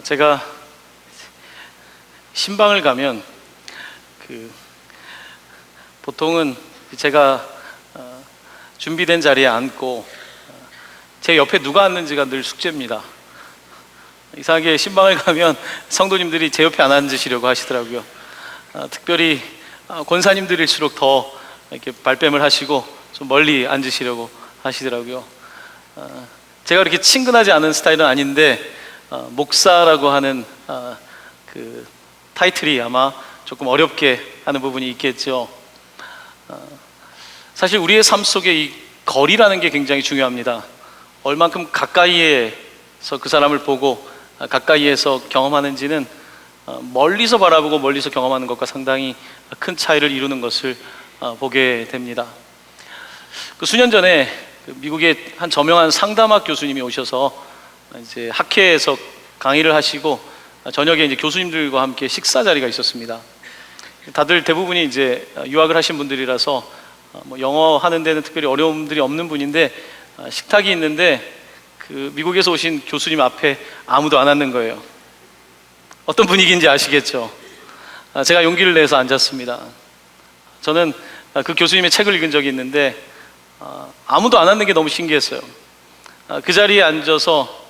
제가 신방을 가면 보통은 제가 준비된 자리에 앉고 제 옆에 누가 앉는지가 늘 숙제입니다. 이상하게 신방을 가면 성도님들이 제 옆에 안 앉으시려고 하시더라고요. 특별히 권사님들일수록 더 이렇게 발뺌을 하시고 좀 멀리 앉으시려고 하시더라고요. 제가 그렇게 친근하지 않은 스타일은 아닌데 목사라고 하는 그 타이틀이 아마 조금 어렵게 하는 부분이 있겠죠. 사실 우리의 삶 속에 이 거리라는 게 굉장히 중요합니다. 얼만큼 가까이에서 그 사람을 보고 가까이에서 경험하는지는 멀리서 바라보고 멀리서 경험하는 것과 상당히 큰 차이를 이루는 것을 보게 됩니다. 수년 전에 미국의 한 저명한 상담학 교수님이 오셔서 이제 학회에서 강의를 하시고 저녁에 이제 교수님들과 함께 식사 자리가 있었습니다. 다들 대부분이 이제 유학을 하신 분들이라서 영어 하는 데는 특별히 어려움들이 없는 분인데 식탁이 있는데 그 미국에서 오신 교수님 앞에 아무도 안 앉는 거예요. 어떤 분위기인지 아시겠죠? 제가 용기를 내서 앉았습니다. 저는 그 교수님의 책을 읽은 적이 있는데 아무도 안 앉는 게 너무 신기했어요. 그 자리에 앉아서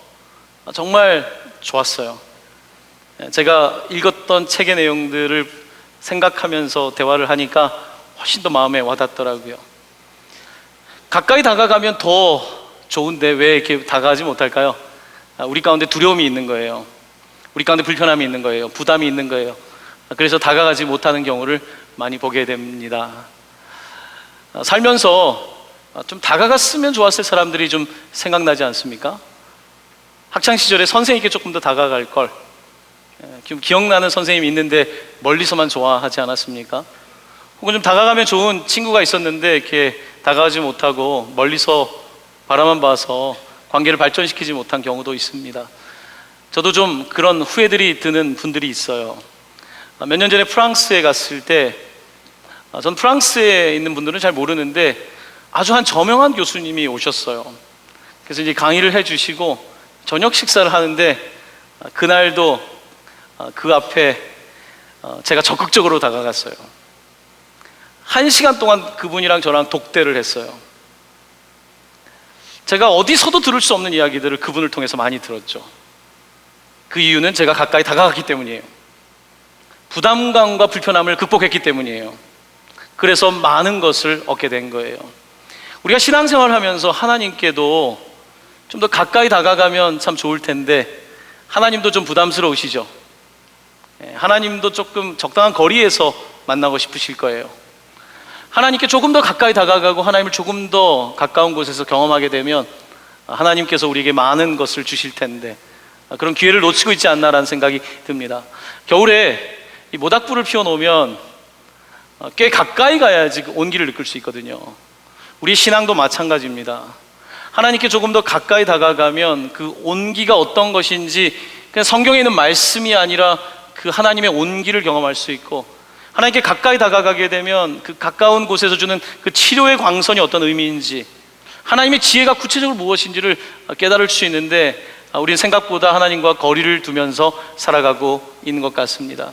정말 좋았어요. 제가 읽었던 책의 내용들을 생각하면서 대화를 하니까 훨씬 더 마음에 와닿더라고요. 가까이 다가가면 더 좋은데 왜 이렇게 다가가지 못할까요? 우리 가운데 두려움이 있는 거예요. 우리 가운데 불편함이 있는 거예요. 부담이 있는 거예요. 그래서 다가가지 못하는 경우를 많이 보게 됩니다. 살면서 좀 다가갔으면 좋았을 사람들이 좀 생각나지 않습니까? 학창시절에 선생님께 조금 더 다가갈 걸, 기억나는 선생님이 있는데 멀리서만 좋아하지 않았습니까? 혹은 좀 다가가면 좋은 친구가 있었는데 이렇게 다가가지 못하고 멀리서 바라만 봐서 관계를 발전시키지 못한 경우도 있습니다. 저도 좀 그런 후회들이 드는 분들이 있어요. 몇 년 전에 프랑스에 갔을 때, 전 프랑스에 있는 분들은 잘 모르는데 아주 한 저명한 교수님이 오셨어요. 그래서 이제 강의를 해주시고 저녁 식사를 하는데 그날도 그 앞에 제가 적극적으로 다가갔어요. 1시간 동안 그분이랑 저랑 독대를 했어요. 제가 어디서도 들을 수 없는 이야기들을 그분을 통해서 많이 들었죠. 그 이유는 제가 가까이 다가갔기 때문이에요. 부담감과 불편함을 극복했기 때문이에요. 그래서 많은 것을 얻게 된 거예요. 우리가 신앙생활을 하면서 하나님께도 좀 더 가까이 다가가면 참 좋을 텐데 하나님도 좀 부담스러우시죠? 하나님도 조금 적당한 거리에서 만나고 싶으실 거예요. 하나님께 조금 더 가까이 다가가고 하나님을 조금 더 가까운 곳에서 경험하게 되면 하나님께서 우리에게 많은 것을 주실 텐데 그런 기회를 놓치고 있지 않나라는 생각이 듭니다. 겨울에 이 모닥불을 피워놓으면 꽤 가까이 가야지 그 온기를 느낄 수 있거든요. 우리 신앙도 마찬가지입니다. 하나님께 조금 더 가까이 다가가면 그 온기가 어떤 것인지 그냥 성경에 있는 말씀이 아니라 그 하나님의 온기를 경험할 수 있고, 하나님께 가까이 다가가게 되면 그 가까운 곳에서 주는 그 치료의 광선이 어떤 의미인지, 하나님의 지혜가 구체적으로 무엇인지를 깨달을 수 있는데 우리는 생각보다 하나님과 거리를 두면서 살아가고 있는 것 같습니다.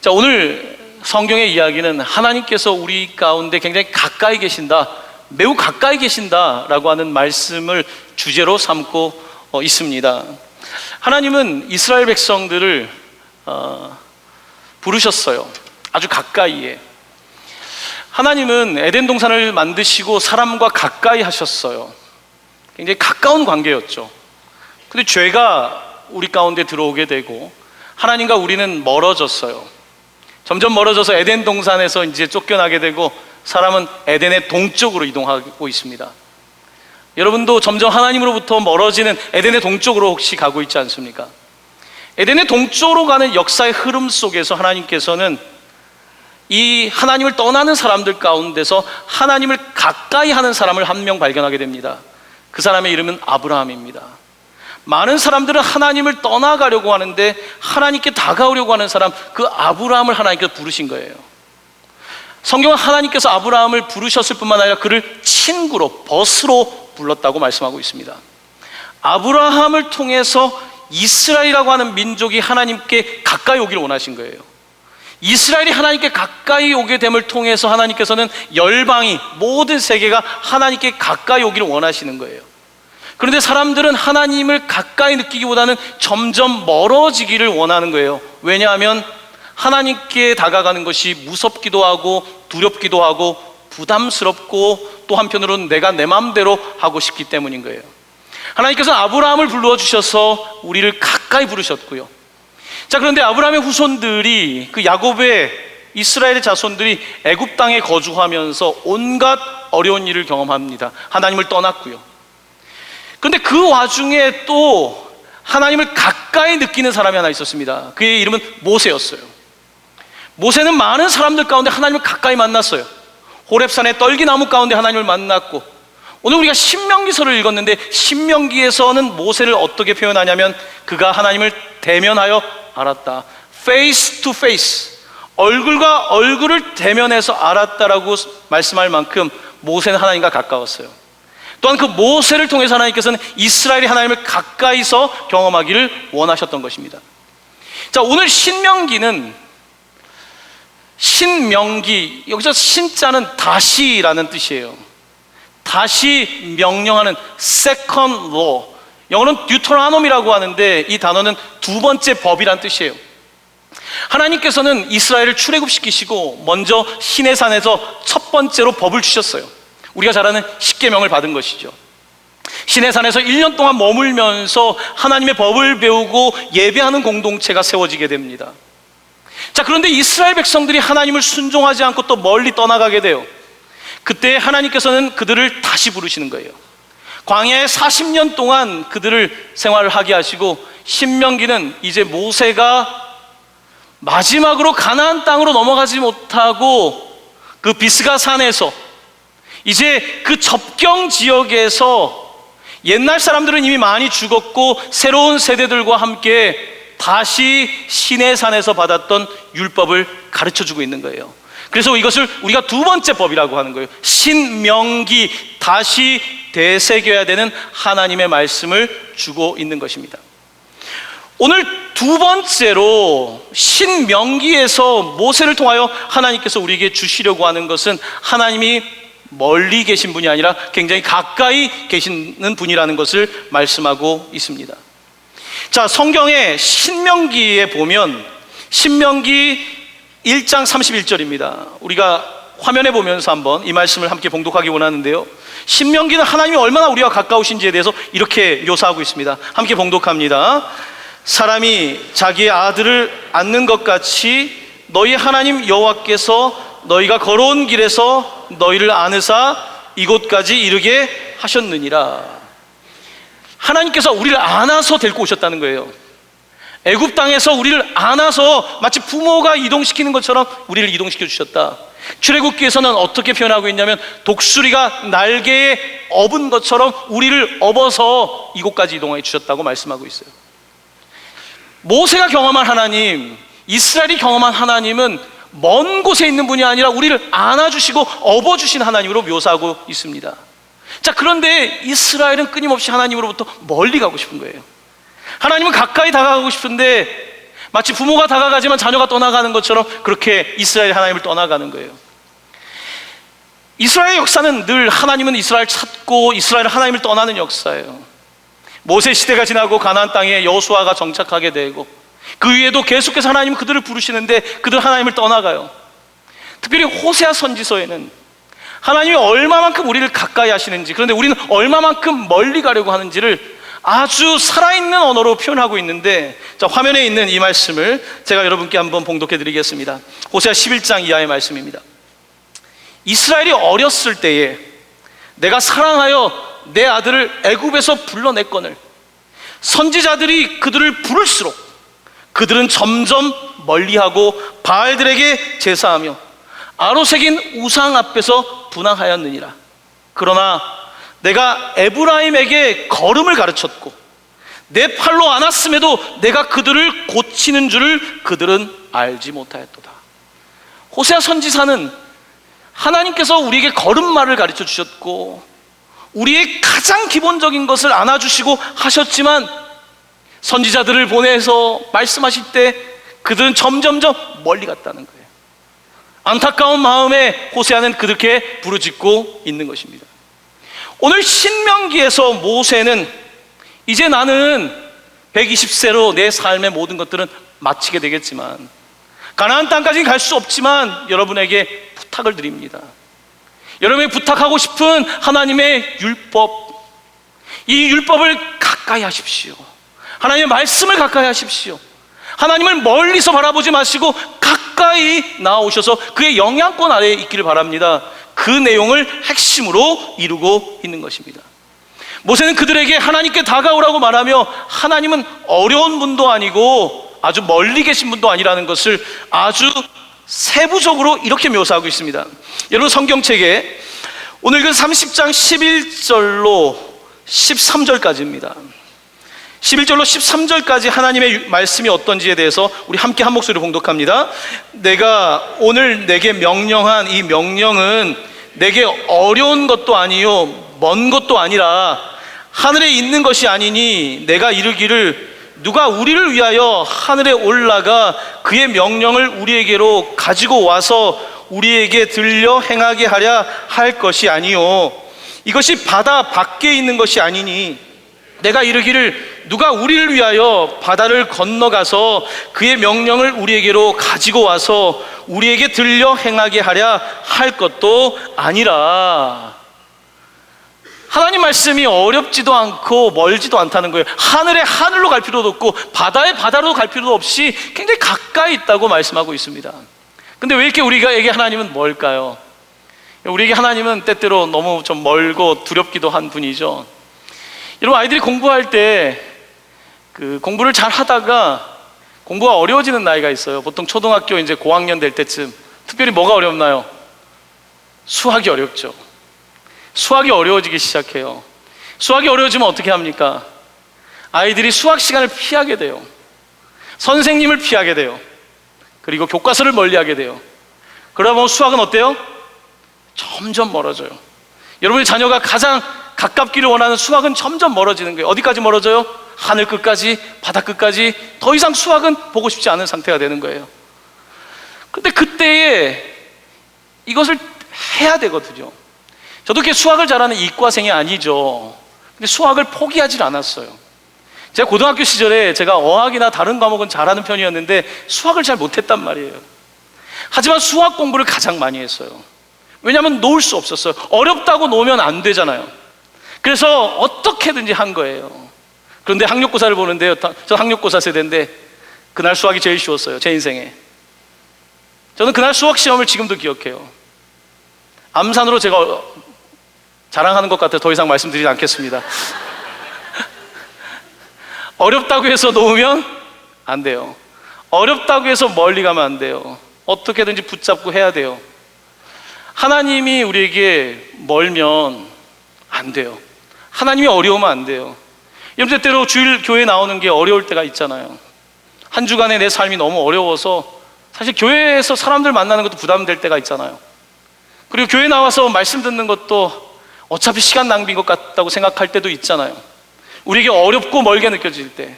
자, 오늘 성경의 이야기는 하나님께서 우리 가운데 굉장히 가까이 계신다, 매우 가까이 계신다라고 하는 말씀을 주제로 삼고 있습니다. 하나님은 이스라엘 백성들을 부르셨어요. 아주 가까이에. 하나님은 에덴 동산을 만드시고 사람과 가까이 하셨어요. 굉장히 가까운 관계였죠. 근데 죄가 우리 가운데 들어오게 되고 하나님과 우리는 멀어졌어요. 점점 멀어져서 에덴 동산에서 이제 쫓겨나게 되고 사람은 에덴의 동쪽으로 이동하고 있습니다. 여러분도 점점 하나님으로부터 멀어지는 에덴의 동쪽으로 혹시 가고 있지 않습니까? 에덴의 동쪽으로 가는 역사의 흐름 속에서 하나님께서는 이 하나님을 떠나는 사람들 가운데서 하나님을 가까이 하는 사람을 한 명 발견하게 됩니다. 그 사람의 이름은 아브라함입니다. 많은 사람들은 하나님을 떠나가려고 하는데 하나님께 다가오려고 하는 사람, 그 아브라함을 하나님께서 부르신 거예요. 성경은 하나님께서 아브라함을 부르셨을 뿐만 아니라 그를 친구로, 벗으로 불렀다고 말씀하고 있습니다. 아브라함을 통해서 이스라엘이라고 하는 민족이 하나님께 가까이 오기를 원하신 거예요. 이스라엘이 하나님께 가까이 오게 됨을 통해서 하나님께서는 열방이, 모든 세계가 하나님께 가까이 오기를 원하시는 거예요. 그런데 사람들은 하나님을 가까이 느끼기보다는 점점 멀어지기를 원하는 거예요. 왜냐하면 하나님께 다가가는 것이 무섭기도 하고 두렵기도 하고 부담스럽고 또 한편으로는 내가 내 마음대로 하고 싶기 때문인 거예요. 하나님께서는 아브라함을 불러주셔서 우리를 가까이 부르셨고요. 자, 그런데 아브라함의 후손들이, 그 야곱의 이스라엘의 자손들이 애굽 땅에 거주하면서 온갖 어려운 일을 경험합니다. 하나님을 떠났고요. 그런데 그 와중에 또 하나님을 가까이 느끼는 사람이 하나 있었습니다. 그의 이름은 모세였어요. 모세는 많은 사람들 가운데 하나님을 가까이 만났어요. 호렙산의 떨기나무 가운데 하나님을 만났고, 오늘 우리가 신명기서를 읽었는데 신명기에서는 모세를 어떻게 표현하냐면 그가 하나님을 대면하여 알았다. face to face, 얼굴과 얼굴을 대면해서 알았다라고 말씀할 만큼 모세는 하나님과 가까웠어요. 또한 그 모세를 통해서 하나님께서는 이스라엘이 하나님을 가까이서 경험하기를 원하셨던 것입니다. 자, 오늘 신명기는, 신명기, 여기서 신자는 다시라는 뜻이에요. 다시 명령하는 second law, 영어는 듀토라노미라고 하는데 이 단어는 두 번째 법이란 뜻이에요. 하나님께서는 이스라엘을 출애굽시키시고 먼저 시내산에서 첫 번째로 법을 주셨어요. 우리가 잘 아는 십계명을 받은 것이죠. 시내산에서 1년 동안 머물면서 하나님의 법을 배우고 예배하는 공동체가 세워지게 됩니다. 자, 그런데 이스라엘 백성들이 하나님을 순종하지 않고 또 멀리 떠나가게 돼요. 그때 하나님께서는 그들을 다시 부르시는 거예요. 광야에 40년 동안 그들을 생활을 하게 하시고, 신명기는 이제 모세가 마지막으로 가나안 땅으로 넘어가지 못하고 그 비스가 산에서 이제 그 접경 지역에서 옛날 사람들은 이미 많이 죽었고 새로운 세대들과 함께 다시 시내산에서 받았던 율법을 가르쳐주고 있는 거예요. 그래서 이것을 우리가 두 번째 법이라고 하는 거예요. 신명기, 다시 되새겨야 되는 하나님의 말씀을 주고 있는 것입니다. 오늘 두 번째로 신명기에서 모세를 통하여 하나님께서 우리에게 주시려고 하는 것은 하나님이 멀리 계신 분이 아니라 굉장히 가까이 계시는 분이라는 것을 말씀하고 있습니다. 자, 성경의 신명기에 보면 신명기 1장 31절입니다. 우리가 화면에 보면서 한번 이 말씀을 함께 봉독하기 원하는데요, 신명기는 하나님이 얼마나 우리와 가까우신지에 대해서 이렇게 묘사하고 있습니다. 함께 봉독합니다. 사람이 자기의 아들을 안는 것 같이 너희 하나님 여호와께서 너희가 걸어온 길에서 너희를 안으사 이곳까지 이르게 하셨느니라. 하나님께서 우리를 안아서 데리고 오셨다는 거예요. 애굽 땅에서 우리를 안아서 마치 부모가 이동시키는 것처럼 우리를 이동시켜 주셨다. 출애굽기에서는 어떻게 표현하고 있냐면 독수리가 날개에 업은 것처럼 우리를 업어서 이곳까지 이동해 주셨다고 말씀하고 있어요. 모세가 경험한 하나님, 이스라엘이 경험한 하나님은 먼 곳에 있는 분이 아니라 우리를 안아주시고 업어주신 하나님으로 묘사하고 있습니다. 자, 그런데 이스라엘은 끊임없이 하나님으로부터 멀리 가고 싶은 거예요. 하나님은 가까이 다가가고 싶은데 마치 부모가 다가가지만 자녀가 떠나가는 것처럼 그렇게 이스라엘이 하나님을 떠나가는 거예요. 이스라엘의 역사는 늘 하나님은 이스라엘 찾고 이스라엘은 하나님을 떠나는 역사예요. 모세 시대가 지나고 가나안 땅에 여호수아가 정착하게 되고 그 위에도 계속해서 하나님은 그들을 부르시는데 그들 하나님을 떠나가요. 특별히 호세아 선지서에는 하나님이 얼마만큼 우리를 가까이 하시는지, 그런데 우리는 얼마만큼 멀리 가려고 하는지를 아주 살아있는 언어로 표현하고 있는데, 자, 화면에 있는 이 말씀을 제가 여러분께 한번 봉독해 드리겠습니다. 호세아 11장 이하의 말씀입니다. 이스라엘이 어렸을 때에 내가 사랑하여 내 아들을 애굽에서 불러냈거늘 선지자들이 그들을 부를수록 그들은 점점 멀리하고 바알들에게 제사하며 아로새긴 우상 앞에서 분향하였느니라. 그러나 내가 에브라임에게 걸음을 가르쳤고 내 팔로 안았음에도 내가 그들을 고치는 줄을 그들은 알지 못하였도다. 호세아 선지사는 하나님께서 우리에게 걸음마를 가르쳐 주셨고 우리의 가장 기본적인 것을 안아주시고 하셨지만 선지자들을 보내서 말씀하실 때 그들은 점점점 멀리 갔다는 거예요. 안타까운 마음에 호세아는 그렇게 부르짖고 있는 것입니다. 오늘 신명기에서 모세는 이제 나는 120세로 내 삶의 모든 것들은 마치게 되겠지만, 가나안 땅까지는 갈 수 없지만 여러분에게 부탁을 드립니다. 여러분이 부탁하고 싶은 하나님의 율법, 이 율법을 가까이 하십시오. 하나님의 말씀을 가까이 하십시오. 하나님을 멀리서 바라보지 마시고 가까이 나아오셔서 그의 영향권 아래에 있기를 바랍니다. 그 내용을 핵심으로 이루고 있는 것입니다. 모세는 그들에게 하나님께 다가오라고 말하며, 하나님은 어려운 분도 아니고 아주 멀리 계신 분도 아니라는 것을 아주 세부적으로 이렇게 묘사하고 있습니다. 여러분, 성경책에 오늘 그 30장 11절로 13절까지입니다. 11절로 13절까지 하나님의 말씀이 어떤지에 대해서 우리 함께 한 목소리로 봉독합니다. 내가 오늘 내게 명령한 이 명령은 내게 어려운 것도 아니요 먼 것도 아니라 하늘에 있는 것이 아니니, 내가 이르기를 누가 우리를 위하여 하늘에 올라가 그의 명령을 우리에게로 가지고 와서 우리에게 들려 행하게 하랴 할 것이 아니요, 이것이 바다 밖에 있는 것이 아니니, 내가 이르기를 누가 우리를 위하여 바다를 건너가서 그의 명령을 우리에게로 가지고 와서 우리에게 들려 행하게 하랴 할 것도 아니라. 하나님 말씀이 어렵지도 않고 멀지도 않다는 거예요. 하늘에 하늘로 갈 필요도 없고 바다에 바다로 갈 필요도 없이 굉장히 가까이 있다고 말씀하고 있습니다. 근데 왜 이렇게 우리에게 하나님은 멀까요? 우리에게 하나님은 때때로 너무 좀 멀고 두렵기도 한 분이죠. 여러분, 아이들이 공부할 때 그 공부를 잘 하다가 공부가 어려워지는 나이가 있어요. 보통 초등학교 이제 고학년 될 때쯤. 특별히 뭐가 어렵나요? 수학이 어렵죠. 수학이 어려워지기 시작해요. 수학이 어려워지면 어떻게 합니까? 아이들이 수학 시간을 피하게 돼요. 선생님을 피하게 돼요. 그리고 교과서를 멀리하게 돼요. 그러다 보면 수학은 어때요? 점점 멀어져요. 여러분의 자녀가 가장 가깝기를 원하는 수학은 점점 멀어지는 거예요. 어디까지 멀어져요? 하늘 끝까지, 바다 끝까지. 더 이상 수학은 보고 싶지 않은 상태가 되는 거예요. 근데 그때에 이것을 해야 되거든요. 저도 이렇게 수학을 잘하는 이과생이 아니죠. 근데 수학을 포기하지 않았어요. 제가 고등학교 시절에 제가 어학이나 다른 과목은 잘하는 편이었는데 수학을 잘 못했단 말이에요. 하지만 수학 공부를 가장 많이 했어요. 왜냐하면 놓을 수 없었어요. 어렵다고 놓으면 안 되잖아요. 그래서 어떻게든지 한 거예요. 그런데 학력고사를 보는데요, 저 학력고사 세대인데 그날 수학이 제일 쉬웠어요, 제 인생에. 저는 그날 수학 시험을 지금도 기억해요. 암산으로 제가 자랑하는 것 같아서 더 이상 말씀드리지 않겠습니다. 어렵다고 해서 놓으면 안 돼요. 어렵다고 해서 멀리 가면 안 돼요. 어떻게든지 붙잡고 해야 돼요. 하나님이 우리에게 멀면 안 돼요. 하나님이 어려우면 안 돼요. 여러분, 때때로 주일 교회 나오는 게 어려울 때가 있잖아요. 한 주간에 내 삶이 너무 어려워서 사실 교회에서 사람들 만나는 것도 부담될 때가 있잖아요. 그리고 교회 나와서 말씀 듣는 것도 어차피 시간 낭비인 것 같다고 생각할 때도 있잖아요. 우리에게 어렵고 멀게 느껴질 때,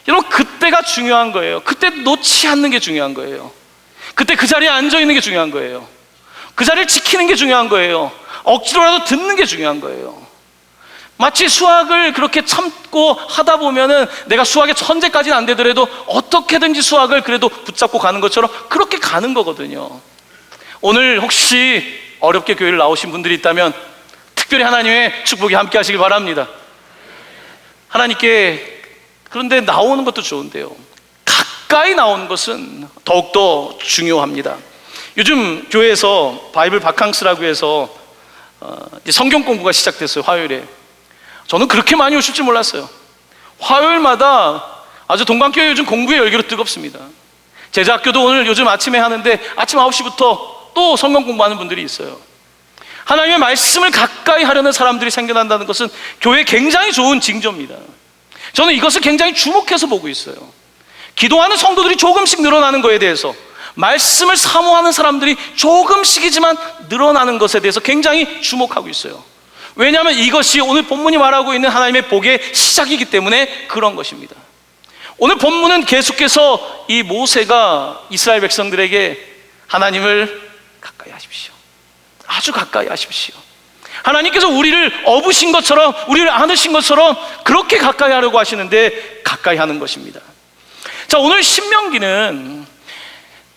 여러분, 그때가 중요한 거예요. 그때 놓지 않는 게 중요한 거예요. 그때 그 자리에 앉아 있는 게 중요한 거예요. 그 자리를 지키는 게 중요한 거예요. 억지로라도 듣는 게 중요한 거예요. 마치 수학을 그렇게 참고 하다 보면은 내가 수학의 천재까지는 안 되더라도 어떻게든지 수학을 그래도 붙잡고 가는 것처럼 그렇게 가는 거거든요. 오늘 혹시 어렵게 교회를 나오신 분들이 있다면 특별히 하나님의 축복이 함께 하시길 바랍니다. 하나님께, 그런데 나오는 것도 좋은데요, 가까이 나오는 것은 더욱더 중요합니다. 요즘 교회에서 바이블 바캉스라고 해서 이제 성경 공부가 시작됐어요, 화요일에. 저는 그렇게 많이 오실 줄 몰랐어요. 화요일마다 아주 동방교회 요즘 공부의 열기로 뜨겁습니다. 제자학교도 오늘 요즘 아침에 하는데 아침 9시부터 또 성경 공부하는 분들이 있어요. 하나님의 말씀을 가까이 하려는 사람들이 생겨난다는 것은 교회에 굉장히 좋은 징조입니다. 저는 이것을 굉장히 주목해서 보고 있어요. 기도하는 성도들이 조금씩 늘어나는 것에 대해서, 말씀을 사모하는 사람들이 조금씩이지만 늘어나는 것에 대해서 굉장히 주목하고 있어요. 왜냐하면 이것이 오늘 본문이 말하고 있는 하나님의 복의 시작이기 때문에 그런 것입니다. 오늘 본문은 계속해서 이 모세가 이스라엘 백성들에게 하나님을 가까이 하십시오, 아주 가까이 하십시오, 하나님께서 우리를 업으신 것처럼, 우리를 안으신 것처럼 그렇게 가까이 하려고 하시는데 가까이 하는 것입니다. 자, 오늘 신명기는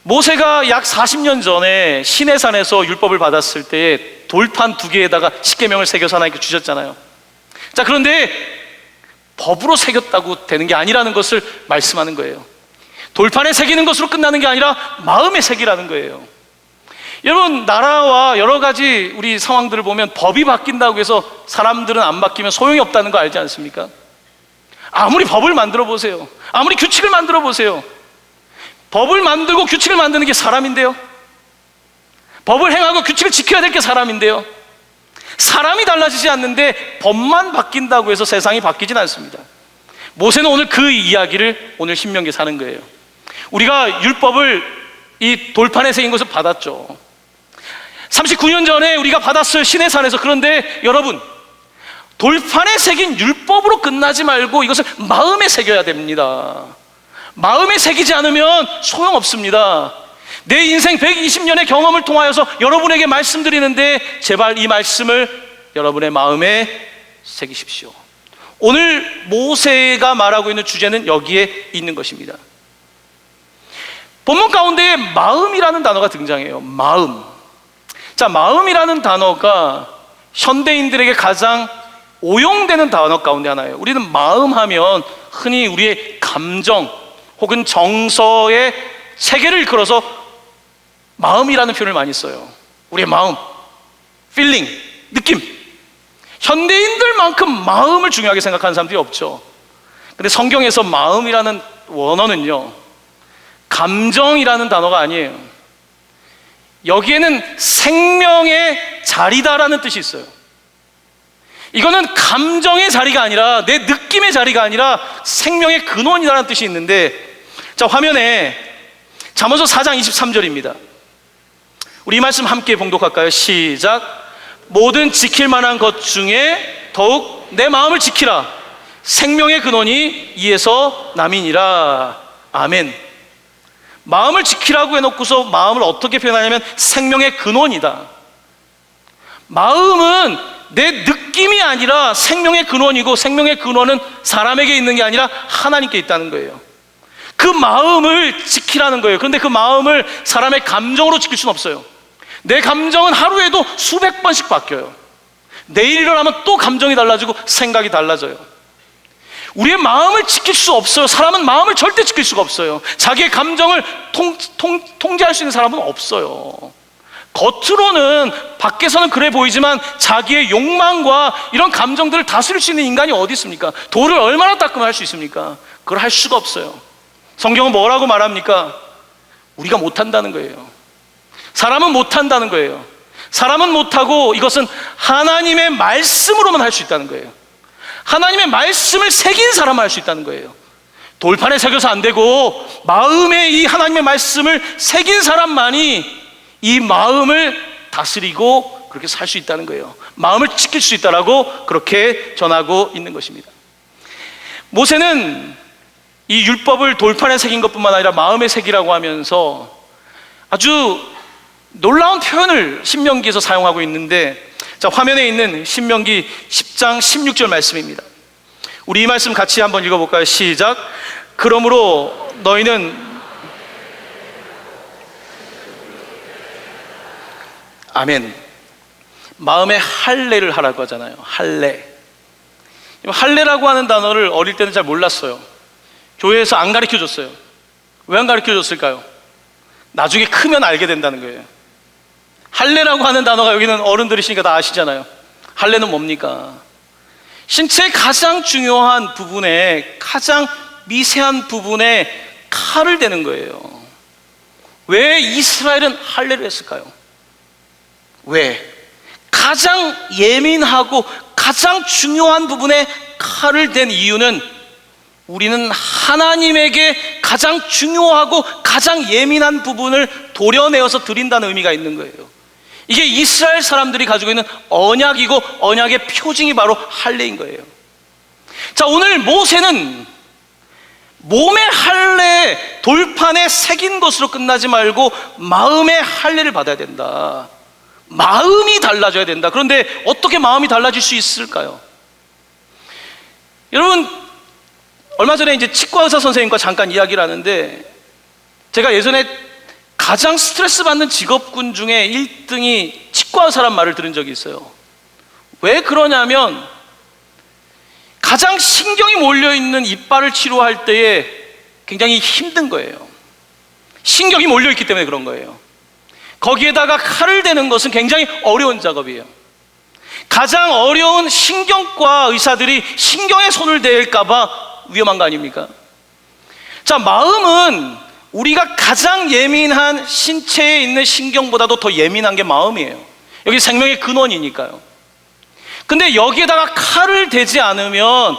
모세가 약 40년 전에 시내산에서 율법을 받았을 때 돌판 2개에다가 십계명을 새겨서 하나님께 주셨잖아요. 자, 그런데 법으로 새겼다고 되는 게 아니라는 것을 말씀하는 거예요. 돌판에 새기는 것으로 끝나는 게 아니라 마음에 새기라는 거예요. 여러분, 나라와 여러 가지 우리 상황들을 보면 법이 바뀐다고 해서 사람들은 안 바뀌면 소용이 없다는 거 알지 않습니까? 아무리 법을 만들어 보세요, 아무리 규칙을 만들어 보세요, 법을 만들고 규칙을 만드는 게 사람인데요, 법을 행하고 규칙을 지켜야 될 게 사람인데요, 사람이 달라지지 않는데 법만 바뀐다고 해서 세상이 바뀌진 않습니다. 모세는 오늘 그 이야기를 오늘 신명기에 하는 거예요. 우리가 율법을 이 돌판에 새긴 것을 받았죠. 39년 전에 우리가 받았어요, 시내산에서. 그런데 여러분, 돌판에 새긴 율법으로 끝나지 말고 이것을 마음에 새겨야 됩니다. 마음에 새기지 않으면 소용없습니다. 내 인생 120년의 경험을 통하여서 여러분에게 말씀드리는데 제발 이 말씀을 여러분의 마음에 새기십시오. 오늘 모세가 말하고 있는 주제는 여기에 있는 것입니다. 본문 가운데 마음이라는 단어가 등장해요. 마음. 자, 마음이라는 단어가 현대인들에게 가장 오용되는 단어 가운데 하나예요. 우리는 마음하면 흔히 우리의 감정 혹은 정서의 체계를 이끌어서 마음이라는 표현을 많이 써요. 우리의 마음, feeling, 느낌. 현대인들만큼 마음을 중요하게 생각하는 사람들이 없죠. 근데 성경에서 마음이라는 원어는요, 감정이라는 단어가 아니에요. 여기에는 생명의 자리다라는 뜻이 있어요. 이거는 감정의 자리가 아니라, 내 느낌의 자리가 아니라 생명의 근원이라는 뜻이 있는데, 자, 화면에 잠언서 4장 23절입니다. 우리 이 말씀 함께 봉독할까요? 시작. 모든 지킬 만한 것 중에 더욱 내 마음을 지키라. 생명의 근원이 이에서 남이니라. 아멘. 마음을 지키라고 해놓고서 마음을 어떻게 표현하냐면 생명의 근원이다. 마음은 내 느낌이 아니라 생명의 근원이고, 생명의 근원은 사람에게 있는 게 아니라 하나님께 있다는 거예요. 그 마음을 지키라는 거예요. 그런데 그 마음을 사람의 감정으로 지킬 수는 없어요. 내 감정은 하루에도 수백 번씩 바뀌어요. 내일 일어나면 또 감정이 달라지고 생각이 달라져요. 우리의 마음을 지킬 수 없어요. 사람은 마음을 절대 지킬 수가 없어요. 자기의 감정을 통제할 수 있는 사람은 없어요. 겉으로는, 밖에서는 그래 보이지만 자기의 욕망과 이런 감정들을 다스릴 수 있는 인간이 어디 있습니까? 돌을 얼마나 닦으면 할 수 있습니까? 그걸 할 수가 없어요. 성경은 뭐라고 말합니까? 우리가 못한다는 거예요. 사람은 못한다는 거예요. 사람은 못하고 이것은 하나님의 말씀으로만 할 수 있다는 거예요. 하나님의 말씀을 새긴 사람만 할 수 있다는 거예요. 돌판에 새겨서 안 되고 마음에 이 하나님의 말씀을 새긴 사람만이 이 마음을 다스리고 그렇게 살 수 있다는 거예요. 마음을 지킬 수 있다라고 그렇게 전하고 있는 것입니다. 모세는 이 율법을 돌판에 새긴 것뿐만 아니라 마음에 새기라고 하면서 아주 놀라운 표현을 신명기에서 사용하고 있는데, 자, 화면에 있는 신명기 10장 16절 말씀입니다. 우리 이 말씀 같이 한번 읽어볼까요? 시작. 그러므로 너희는 아멘. 마음에 할례를 하라고 하잖아요. 할례. 할례라고 하는 단어를 어릴 때는 잘 몰랐어요. 교회에서 안 가르쳐줬어요. 왜 안 가르쳐줬을까요? 나중에 크면 알게 된다는 거예요. 할례라고 하는 단어가, 여기는 어른들이시니까 다 아시잖아요. 할례는 뭡니까? 신체의 가장 중요한 부분에, 가장 미세한 부분에 칼을 대는 거예요. 왜 이스라엘은 할례를 했을까요? 왜? 가장 예민하고 가장 중요한 부분에 칼을 댄 이유는 우리는 하나님에게 가장 중요하고 가장 예민한 부분을 도려내어서 드린다는 의미가 있는 거예요. 이게 이스라엘 사람들이 가지고 있는 언약이고, 언약의 표징이 바로 할례인 거예요. 자, 오늘 모세는 몸의 할례, 돌판에 새긴 것으로 끝나지 말고 마음의 할례를 받아야 된다. 마음이 달라져야 된다. 그런데 어떻게 마음이 달라질 수 있을까요? 여러분, 얼마 전에 이제 치과 의사 선생님과 잠깐 이야기를 하는데, 제가 예전에 가장 스트레스 받는 직업군 중에 1등이 치과 의사란 말을 들은 적이 있어요. 왜 그러냐면, 가장 신경이 몰려있는 이빨을 치료할 때에 굉장히 힘든 거예요. 신경이 몰려있기 때문에 그런 거예요. 거기에다가 칼을 대는 것은 굉장히 어려운 작업이에요. 가장 어려운 신경과 의사들이 신경에 손을 댈까봐 위험한 거 아닙니까? 자, 마음은 우리가 가장 예민한 신체에 있는 신경보다도 더 예민한 게 마음이에요. 여기 생명의 근원이니까요. 근데 여기에다가 칼을 대지 않으면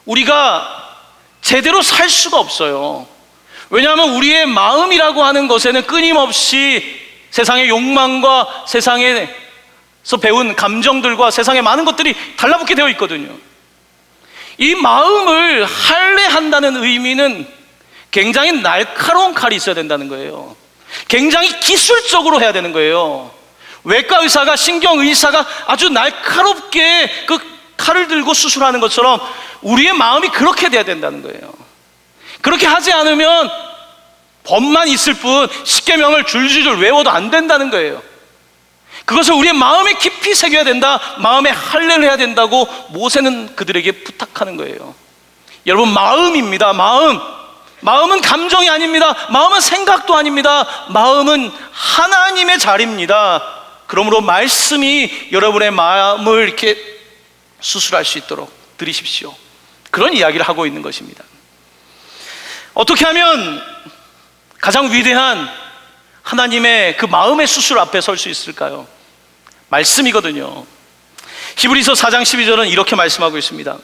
우리가 제대로 살 수가 없어요. 왜냐하면 우리의 마음이라고 하는 것에는 끊임없이 세상의 욕망과 세상에서 배운 감정들과 세상의 많은 것들이 달라붙게 되어 있거든요. 이 마음을 할례한다는 의미는 굉장히 날카로운 칼이 있어야 된다는 거예요. 굉장히 기술적으로 해야 되는 거예요. 외과 의사가, 신경 의사가 아주 날카롭게 그 칼을 들고 수술하는 것처럼 우리의 마음이 그렇게 돼야 된다는 거예요. 그렇게 하지 않으면 법만 있을 뿐 십계명을 줄줄줄 외워도 안 된다는 거예요. 그것을 우리의 마음에 깊이 새겨야 된다, 마음에 할례를 해야 된다고 모세는 그들에게 부탁하는 거예요. 여러분, 마음입니다. 마음은 감정이 아닙니다. 마음은 생각도 아닙니다. 마음은 하나님의 자리입니다. 그러므로 말씀이 여러분의 마음을 이렇게 수술할 수 있도록 들으십시오. 그런 이야기를 하고 있는 것입니다. 어떻게 하면 가장 위대한 하나님의 그 마음의 수술 앞에 설 수 있을까요? 말씀이거든요. 히브리서 4장 12절은 이렇게 말씀하고 있습니다.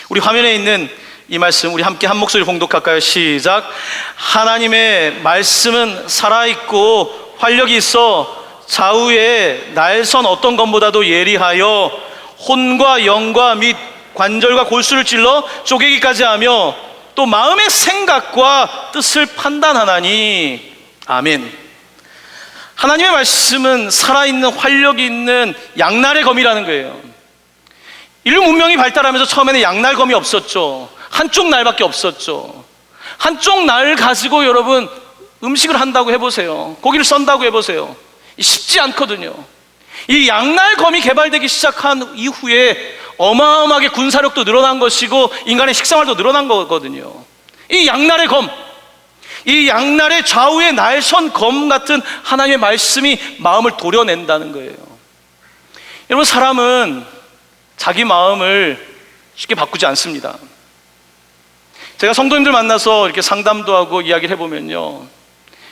우리 화면에 있는 이 말씀 우리 함께 한 목소리 봉독할까요? 시작. 하나님의 말씀은 살아있고 활력이 있어 좌우의 날선 어떤 것보다도 예리하여 혼과 영과 및 관절과 골수를 찔러 쪼개기까지 하며 또 마음의 생각과 뜻을 판단하나니. 아멘. 하나님의 말씀은 살아있는 활력이 있는 양날의 검이라는 거예요. 인류 문명이 발달하면서 처음에는 양날검이 없었죠. 한쪽 날밖에 없었죠. 한쪽 날 가지고 여러분 음식을 한다고 해보세요. 고기를 썬다고 해보세요. 쉽지 않거든요. 이 양날검이 개발되기 시작한 이후에 어마어마하게 군사력도 늘어난 것이고 인간의 식생활도 늘어난 거거든요. 이 양날의 검, 이 양날의 좌우의 날선 검 같은 하나님의 말씀이 마음을 도려낸다는 거예요. 여러분, 사람은 자기 마음을 쉽게 바꾸지 않습니다. 제가 성도님들 만나서 이렇게 상담도 하고 이야기를 해보면요,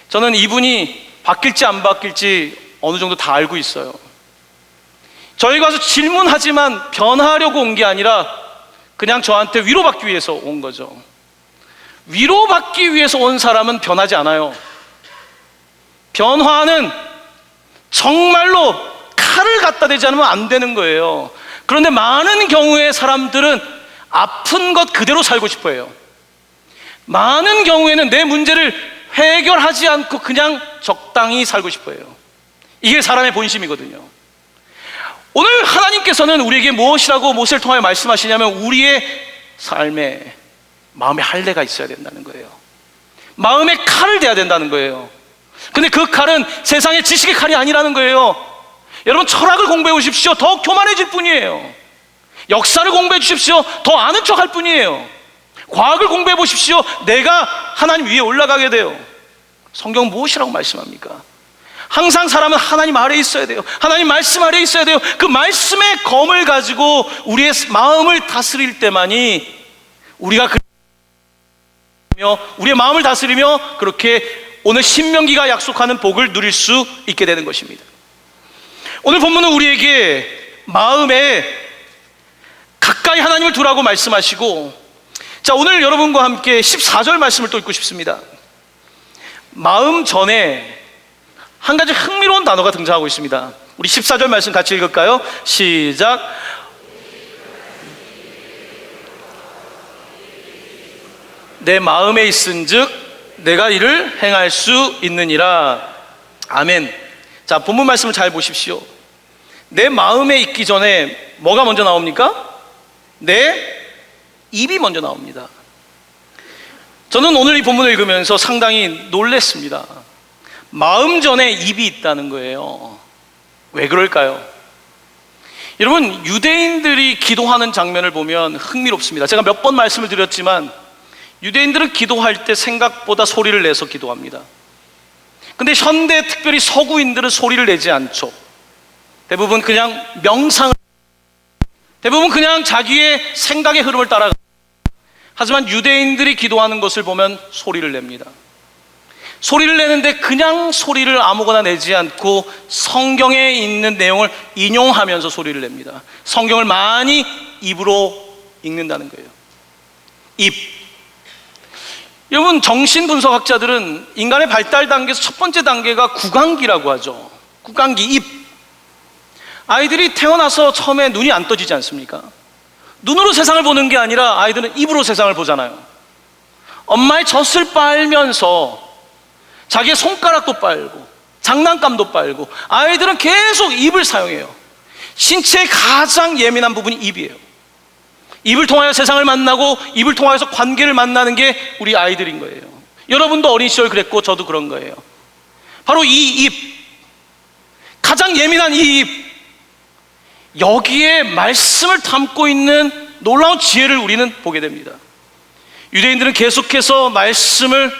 저는 이분이 바뀔지 안 바뀔지 어느 정도 다 알고 있어요. 저희가 와서 질문하지만 변하려고 온 게 아니라 그냥 저한테 위로받기 위해서 온 거죠. 위로받기 위해서 온 사람은 변하지 않아요. 변화는 정말로 칼을 갖다 대지 않으면 안 되는 거예요. 그런데 많은 경우에 사람들은 아픈 것 그대로 살고 싶어 해요. 많은 경우에는 내 문제를 해결하지 않고 그냥 적당히 살고 싶어 해요. 이게 사람의 본심이거든요. 오늘 하나님께서는 우리에게 무엇이라고 모세를 통하여 말씀하시냐면 우리의 삶에 마음의 할례가 있어야 된다는 거예요. 마음의 칼을 대야 된다는 거예요. 근데 그 칼은 세상의 지식의 칼이 아니라는 거예요. 여러분, 철학을 공부해 오십시오. 더 교만해질 뿐이에요. 역사를 공부해 주십시오. 더 아는 척 할 뿐이에요. 과학을 공부해 보십시오. 내가 하나님 위에 올라가게 돼요. 성경 무엇이라고 말씀합니까? 항상 사람은 하나님 아래에 있어야 돼요. 하나님 말씀 아래에 있어야 돼요. 그 말씀의 검을 가지고 우리의 마음을 다스릴 때만이 우리가 우리의 마음을 다스리며 그렇게 오늘 신명기가 약속하는 복을 누릴 수 있게 되는 것입니다. 오늘 본문은 우리에게 마음에 가까이 하나님을 두라고 말씀하시고, 자, 오늘 여러분과 함께 14절 말씀을 또 읽고 싶습니다. 마음 전에 한 가지 흥미로운 단어가 등장하고 있습니다. 우리 14절 말씀 같이 읽을까요? 시작. 내 마음에 있은즉 내가 이를 행할 수 있느니라. 아멘. 자, 본문 말씀을 잘 보십시오. 내 마음에 있기 전에 뭐가 먼저 나옵니까? 내 입이 먼저 나옵니다. 저는 오늘 이 본문을 읽으면서 상당히 놀랐습니다. 마음 전에 입이 있다는 거예요. 왜 그럴까요? 여러분, 유대인들이 기도하는 장면을 보면 흥미롭습니다. 제가 몇 번 말씀을 드렸지만 유대인들은 기도할 때 생각보다 소리를 내서 기도합니다. 근데 현대, 특별히 서구인들은 소리를 내지 않죠. 대부분 그냥 명상을, 대부분 그냥 자기의 생각의 흐름을 따라가. 하지만 유대인들이 기도하는 것을 보면 소리를 냅니다. 소리를 내는데 그냥 소리를 아무거나 내지 않고 성경에 있는 내용을 인용하면서 소리를 냅니다. 성경을 많이 입으로 읽는다는 거예요. 입. 여러분, 정신분석학자들은 인간의 발달 단계에서 첫 번째 단계가 구강기라고 하죠. 구강기, 입. 아이들이 태어나서 처음에 눈이 안 떠지지 않습니까? 눈으로 세상을 보는 게 아니라 아이들은 입으로 세상을 보잖아요. 엄마의 젖을 빨면서 자기의 손가락도 빨고 장난감도 빨고 아이들은 계속 입을 사용해요. 신체의 가장 예민한 부분이 입이에요. 입을 통하여 세상을 만나고 입을 통하여서 관계를 만나는 게 우리 아이들인 거예요. 여러분도 어린 시절 그랬고 저도 그런 거예요. 바로 이 입, 가장 예민한 이 입, 여기에 말씀을 담고 있는 놀라운 지혜를 우리는 보게 됩니다. 유대인들은 계속해서 말씀을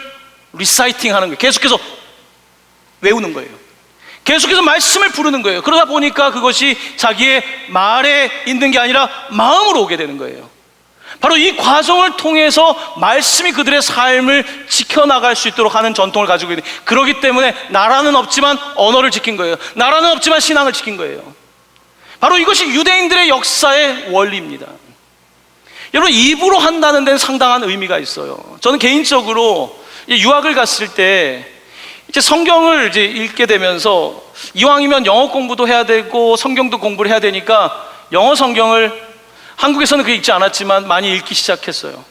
리사이팅 하는 거예요. 계속해서 외우는 거예요. 계속해서 말씀을 부르는 거예요. 그러다 보니까 그것이 자기의 말에 있는 게 아니라 마음으로 오게 되는 거예요. 바로 이 과정을 통해서 말씀이 그들의 삶을 지켜나갈 수 있도록 하는 전통을 가지고 있는, 그렇기 때문에 나라는 없지만 언어를 지킨 거예요. 나라는 없지만 신앙을 지킨 거예요. 바로 이것이 유대인들의 역사의 원리입니다. 여러분, 입으로 한다는 데는 상당한 의미가 있어요. 저는 개인적으로 유학을 갔을 때 이제 성경을 이제 읽게 되면서 이왕이면 영어 공부도 해야 되고 성경도 공부를 해야 되니까 영어 성경을 한국에서는 그게 읽지 않았지만 많이 읽기 시작했어요.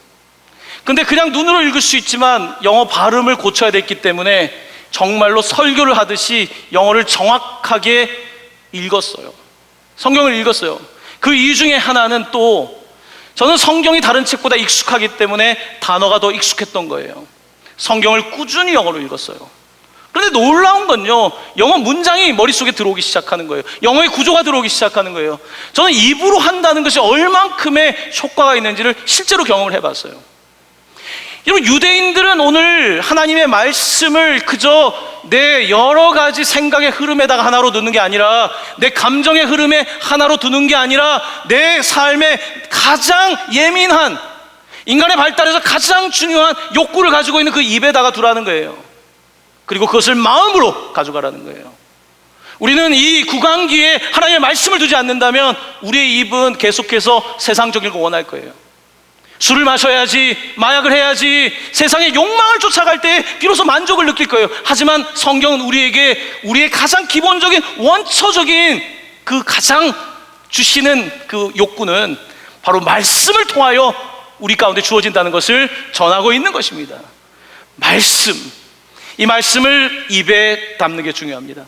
근데 그냥 눈으로 읽을 수 있지만 영어 발음을 고쳐야 됐기 때문에 정말로 설교를 하듯이 영어를 정확하게 읽었어요. 성경을 읽었어요. 그 이유 중에 하나는 또 저는 성경이 다른 책보다 익숙하기 때문에 단어가 더 익숙했던 거예요. 성경을 꾸준히 영어로 읽었어요. 그런데 놀라운 건요, 영어 문장이 머릿속에 들어오기 시작하는 거예요. 영어의 구조가 들어오기 시작하는 거예요. 저는 입으로 한다는 것이 얼만큼의 효과가 있는지를 실제로 경험을 해봤어요. 여러분, 유대인들은 오늘 하나님의 말씀을 그저 내 여러 가지 생각의 흐름에다가 하나로 두는 게 아니라, 내 감정의 흐름에 하나로 두는 게 아니라, 내 삶의 가장 예민한, 인간의 발달에서 가장 중요한 욕구를 가지고 있는 그 입에다가 두라는 거예요. 그리고 그것을 마음으로 가져가라는 거예요. 우리는 이 구강기에 하나님의 말씀을 두지 않는다면 우리의 입은 계속해서 세상적인 거 원할 거예요. 술을 마셔야지, 마약을 해야지, 세상의 욕망을 쫓아갈 때 비로소 만족을 느낄 거예요. 하지만 성경은 우리에게 우리의 가장 기본적인 원초적인 그 가장 주시는 그 욕구는 바로 말씀을 통하여 우리 가운데 주어진다는 것을 전하고 있는 것입니다. 말씀, 이 말씀을 입에 담는 게 중요합니다.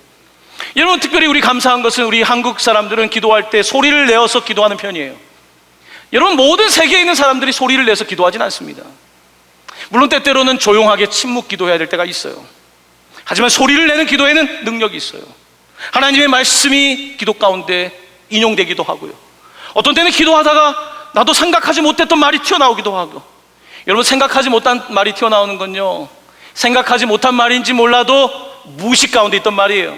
여러분, 특별히 우리 감사한 것은 우리 한국 사람들은 기도할 때 소리를 내어서 기도하는 편이에요. 여러분, 모든 세계에 있는 사람들이 소리를 내서 기도하진 않습니다. 물론 때때로는 조용하게 침묵 기도해야 될 때가 있어요. 하지만 소리를 내는 기도에는 능력이 있어요. 하나님의 말씀이 기도 가운데 인용되기도 하고요. 어떤 때는 기도하다가 나도 생각하지 못했던 말이 튀어나오기도 하고. 여러분, 생각하지 못한 말이 튀어나오는 건요, 생각하지 못한 말인지 몰라도 무의식 가운데 있던 말이에요.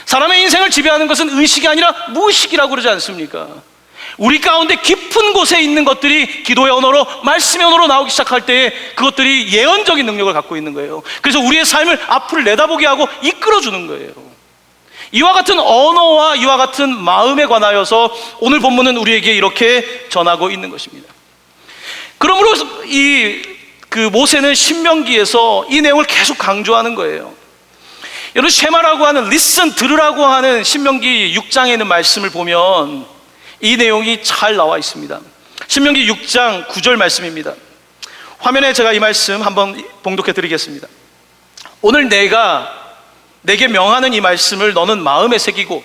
사람의 인생을 지배하는 것은 의식이 아니라 무의식이라고 그러지 않습니까? 우리 가운데 깊은 곳에 있는 것들이 기도의 언어로, 말씀의 언어로 나오기 시작할 때 그것들이 예언적인 능력을 갖고 있는 거예요. 그래서 우리의 삶을 앞을 내다보게 하고 이끌어주는 거예요. 이와 같은 언어와 이와 같은 마음에 관하여서 오늘 본문은 우리에게 이렇게 전하고 있는 것입니다. 그러므로 모세는 신명기에서 이 내용을 계속 강조하는 거예요. 여러분, 쉐마라고 하는, listen, 들으라고 하는 신명기 6장에 있는 말씀을 보면 이 내용이 잘 나와 있습니다. 신명기 6장 9절 말씀입니다. 화면에 제가 이 말씀 한번 봉독해 드리겠습니다. 오늘 내게 명하는 이 말씀을 너는 마음에 새기고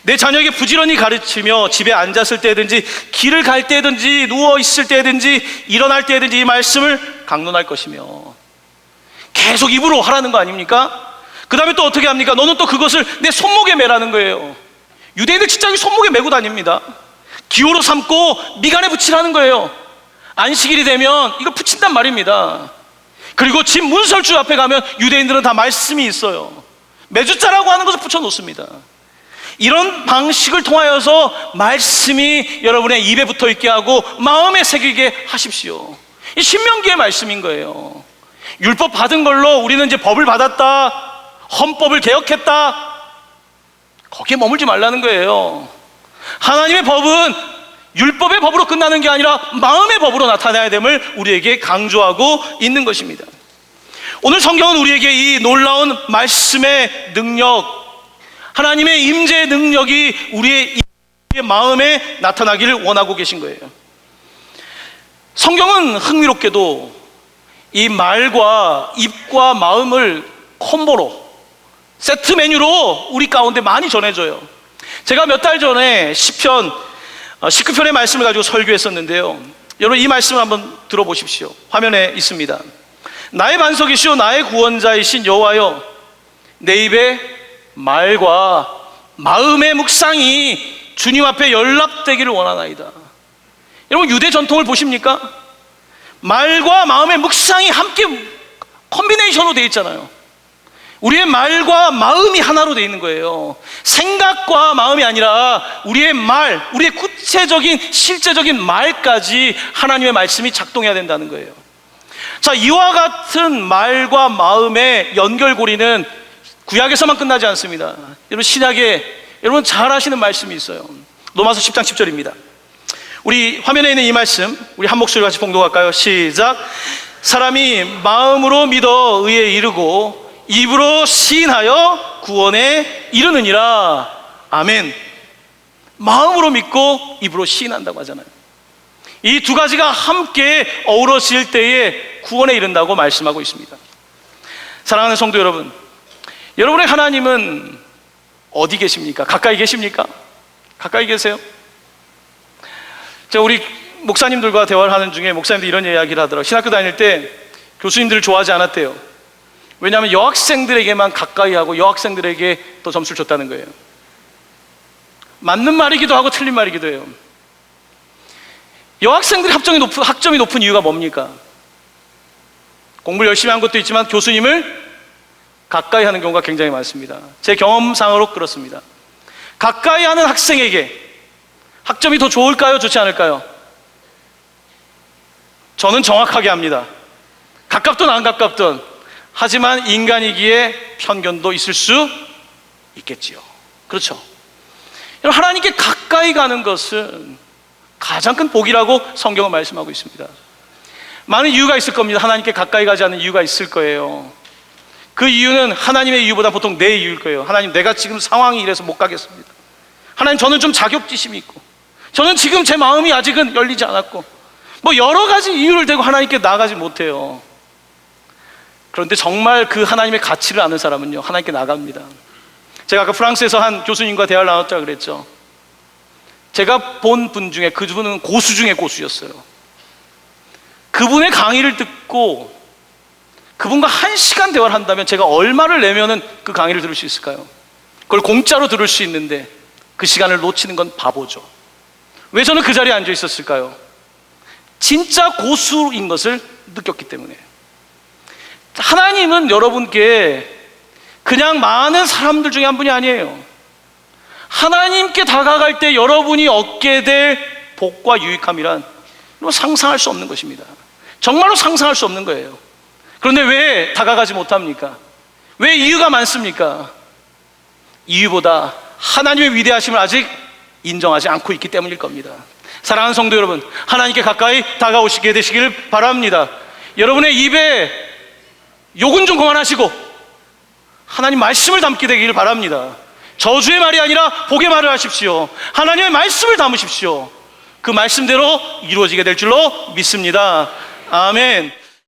내 자녀에게 부지런히 가르치며 집에 앉았을 때든지 길을 갈 때든지 누워 있을 때든지 일어날 때든지 이 말씀을 강론할 것이며, 계속 입으로 하라는 거 아닙니까? 그 다음에 또 어떻게 합니까? 너는 또 그것을 내 손목에 매라는 거예요. 유대인들 진짜 손목에 메고 다닙니다. 기호로 삼고 미간에 붙이라는 거예요. 안식일이 되면 이걸 붙인단 말입니다. 그리고 집 문설주 앞에 가면 유대인들은 다 말씀이 있어요. 매주자라고 하는 것을 붙여놓습니다. 이런 방식을 통하여서 말씀이 여러분의 입에 붙어 있게 하고 마음에 새기게 하십시오. 이 신명기의 말씀인 거예요. 율법 받은 걸로 우리는 이제 법을 받았다, 헌법을 개혁했다, 거기에 머물지 말라는 거예요. 하나님의 법은 율법의 법으로 끝나는 게 아니라 마음의 법으로 나타나야 됨을 우리에게 강조하고 있는 것입니다. 오늘 성경은 우리에게 이 놀라운 말씀의 능력, 하나님의 임재의 능력이 우리의 마음에 나타나기를 원하고 계신 거예요. 성경은 흥미롭게도 이 말과 입과 마음을 콤보로, 세트 메뉴로 우리 가운데 많이 전해져요. 제가 몇 달 전에 시편 19편의 말씀을 가지고 설교했었는데요, 여러분 이 말씀을 한번 들어보십시오. 화면에 있습니다. 나의 반석이시오 나의 구원자이신 여호와여, 내 입에 말과 마음의 묵상이 주님 앞에 연락되기를 원하나이다. 여러분 유대 전통을 보십니까? 말과 마음의 묵상이 함께 콤비네이션으로 되어 있잖아요. 우리의 말과 마음이 하나로 되어 있는 거예요. 생각과 마음이 아니라 우리의 말, 우리의 구체적인 실제적인 말까지 하나님의 말씀이 작동해야 된다는 거예요. 자, 이와 같은 말과 마음의 연결고리는 구약에서만 끝나지 않습니다. 여러분 신약에 여러분 잘 아시는 말씀이 있어요. 로마서 10장 10절입니다. 우리 화면에 있는 이 말씀 우리 한 목소리 같이 봉독할까요? 시작. 사람이 마음으로 믿어 의에 이르고 입으로 시인하여 구원에 이르느니라. 아멘. 마음으로 믿고 입으로 시인한다고 하잖아요. 이 두 가지가 함께 어우러질 때에 구원에 이른다고 말씀하고 있습니다. 사랑하는 성도 여러분, 여러분의 하나님은 어디 계십니까? 가까이 계십니까? 가까이 계세요? 제가 우리 목사님들과 대화를 하는 중에 목사님들이 이런 이야기를 하더라고요. 신학교 다닐 때 교수님들을 좋아하지 않았대요. 왜냐하면 여학생들에게만 가까이 하고 여학생들에게 더 점수를 줬다는 거예요. 맞는 말이기도 하고 틀린 말이기도 해요. 여학생들이 학점이 높은 이유가 뭡니까? 공부를 열심히 한 것도 있지만 교수님을 가까이 하는 경우가 굉장히 많습니다. 제 경험상으로 그렇습니다. 가까이 하는 학생에게 학점이 더 좋을까요? 좋지 않을까요? 저는 정확하게 합니다. 가깝든 안 가깝든. 하지만 인간이기에 편견도 있을 수 있겠지요. 그렇죠? 하나님께 가까이 가는 것은 가장 큰 복이라고 성경은 말씀하고 있습니다. 많은 이유가 있을 겁니다. 하나님께 가까이 가지 않는 이유가 있을 거예요. 그 이유는 하나님의 이유보다 보통 내 이유일 거예요. 하나님, 내가 지금 상황이 이래서 못 가겠습니다. 하나님, 저는 좀 자격지심이 있고, 저는 지금 제 마음이 아직은 열리지 않았고, 뭐 여러 가지 이유를 대고 하나님께 나가지 못해요. 그런데 정말 그 하나님의 가치를 아는 사람은요, 하나님께 나갑니다. 제가 아까 프랑스에서 한 교수님과 대화를 나눴다고 그랬죠. 제가 본 분 중에 그분은 고수 중에 고수였어요. 그분의 강의를 듣고 그분과 1시간 대화를 한다면 제가 얼마를 내면은 그 강의를 들을 수 있을까요? 그걸 공짜로 들을 수 있는데 그 시간을 놓치는 건 바보죠. 왜 저는 그 자리에 앉아 있었을까요? 진짜 고수인 것을 느꼈기 때문에. 하나님은 여러분께 그냥 많은 사람들 중에 한 분이 아니에요. 하나님께 다가갈 때 여러분이 얻게 될 복과 유익함이란 상상할 수 없는 것입니다. 정말로 상상할 수 없는 거예요. 그런데 왜 다가가지 못합니까? 왜 이유가 많습니까? 이유보다 하나님의 위대하심을 아직 인정하지 않고 있기 때문일 겁니다. 사랑하는 성도 여러분, 하나님께 가까이 다가오시게 되시길 바랍니다. 여러분의 입에 욕은 좀 그만하시고 하나님 말씀을 담게 되기를 바랍니다. 저주의 말이 아니라 복의 말을 하십시오. 하나님의 말씀을 담으십시오. 그 말씀대로 이루어지게 될 줄로 믿습니다. 아멘.